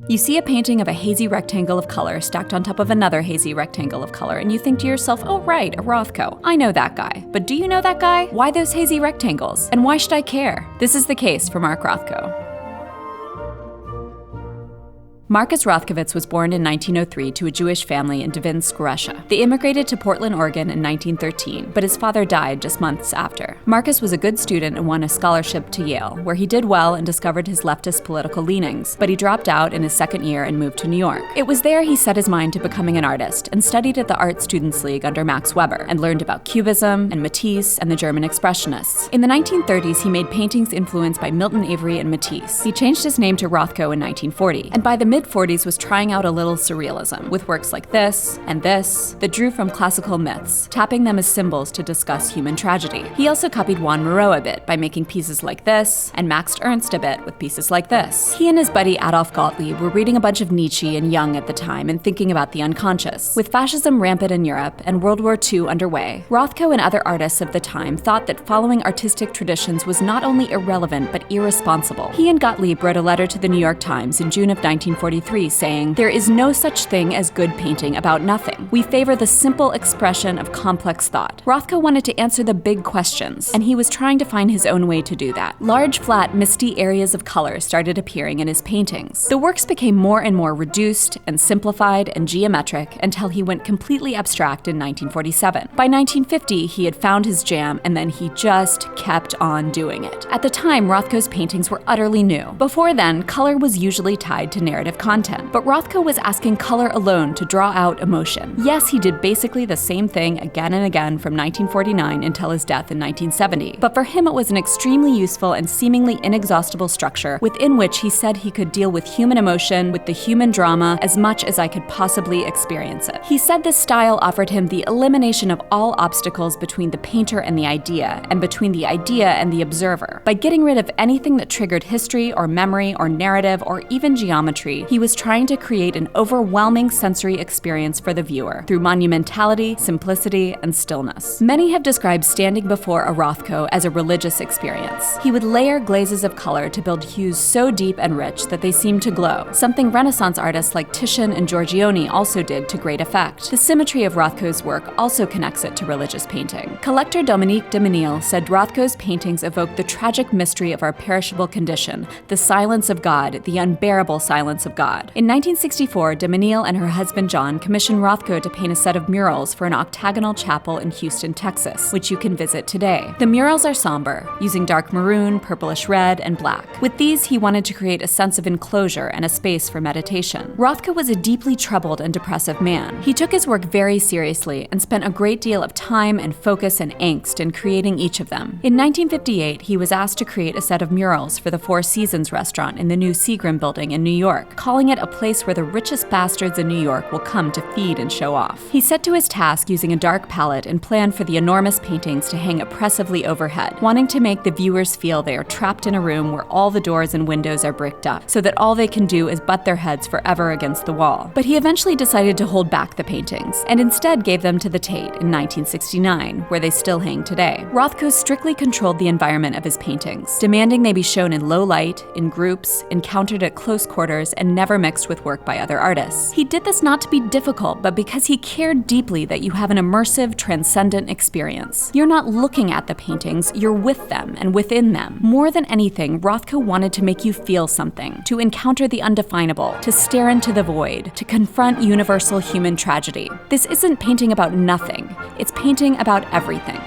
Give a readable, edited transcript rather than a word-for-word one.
You see a painting of a hazy rectangle of color stacked on top of another hazy rectangle of color, and you think to yourself, oh right, a Rothko. I know that guy. But do you know that guy? Why those hazy rectangles? And why should I care? This is the case for Mark Rothko. Marcus Rothkowitz was born in 1903 to a Jewish family in Dvinsk, Russia. They immigrated to Portland, Oregon in 1913, but his father died just months after. Marcus was a good student and won a scholarship to Yale, where he did well and discovered his leftist political leanings, but he dropped out in his second year and moved to New York. It was there he set his mind to becoming an artist and studied at the Art Students League under Max Weber and learned about Cubism and Matisse and the German Expressionists. In the 1930s, he made paintings influenced by Milton Avery and Matisse. He changed his name to Rothko in 1940, and by the mid-40s was trying out a little surrealism, with works like this and this that drew from classical myths, tapping them as symbols to discuss human tragedy. He also copied Juan Moreau a bit by making pieces like this, and Max Ernst a bit with pieces like this. He and his buddy Adolf Gottlieb were reading a bunch of Nietzsche and Jung at the time and thinking about the unconscious. With fascism rampant in Europe and World War II underway, Rothko and other artists of the time thought that following artistic traditions was not only irrelevant but irresponsible. He and Gottlieb wrote a letter to the New York Times in June of 1943 saying, "There is no such thing as good painting about nothing. We favor the simple expression of complex thought." Rothko wanted to answer the big questions, and he was trying to find his own way to do that. Large, flat, misty areas of color started appearing in his paintings. The works became more and more reduced and simplified and geometric until he went completely abstract in 1947. By 1950, he had found his jam, and then he just kept on doing it. At the time, Rothko's paintings were utterly new. Before then, color was usually tied to narrative content. But Rothko was asking color alone to draw out emotion. Yes, he did basically the same thing again and again from 1949 until his death in 1970. But for him, it was an extremely useful and seemingly inexhaustible structure within which he said he could deal with human emotion, with the human drama, as much as I could possibly experience it. He said this style offered him the elimination of all obstacles between the painter and the idea, and between the idea and the observer. By getting rid of anything that triggered history or memory or narrative or even geometry, he was trying to create an overwhelming sensory experience for the viewer through monumentality, simplicity, and stillness. Many have described standing before a Rothko as a religious experience. He would layer glazes of color to build hues so deep and rich that they seemed to glow, something Renaissance artists like Titian and Giorgione also did to great effect. The symmetry of Rothko's work also connects it to religious painting. Collector Dominique de Menil said Rothko's paintings evoke the tragic mystery of our perishable condition, the silence of God, the unbearable silence of God. In 1964, de Menil and her husband John commissioned Rothko to paint a set of murals for an octagonal chapel in Houston, Texas, which you can visit today. The murals are somber, using dark maroon, purplish red, and black. With these, he wanted to create a sense of enclosure and a space for meditation. Rothko was a deeply troubled and depressive man. He took his work very seriously and spent a great deal of time and focus and angst in creating each of them. In 1958, he was asked to create a set of murals for the Four Seasons restaurant in the new Seagram building in New York, calling it a place where the richest bastards in New York will come to feed and show off. He set to his task using a dark palette and planned for the enormous paintings to hang oppressively overhead, wanting to make the viewers feel they are trapped in a room where all the doors and windows are bricked up, so that all they can do is butt their heads forever against the wall. But he eventually decided to hold back the paintings, and instead gave them to the Tate in 1969, where they still hang today. Rothko strictly controlled the environment of his paintings, demanding they be shown in low light, in groups, encountered at close quarters, and never mixed with work by other artists. He did this not to be difficult, but because he cared deeply that you have an immersive, transcendent experience. You're not looking at the paintings, you're with them and within them. More than anything, Rothko wanted to make you feel something, to encounter the undefinable, to stare into the void, to confront universal human tragedy. This isn't painting about nothing, it's painting about everything.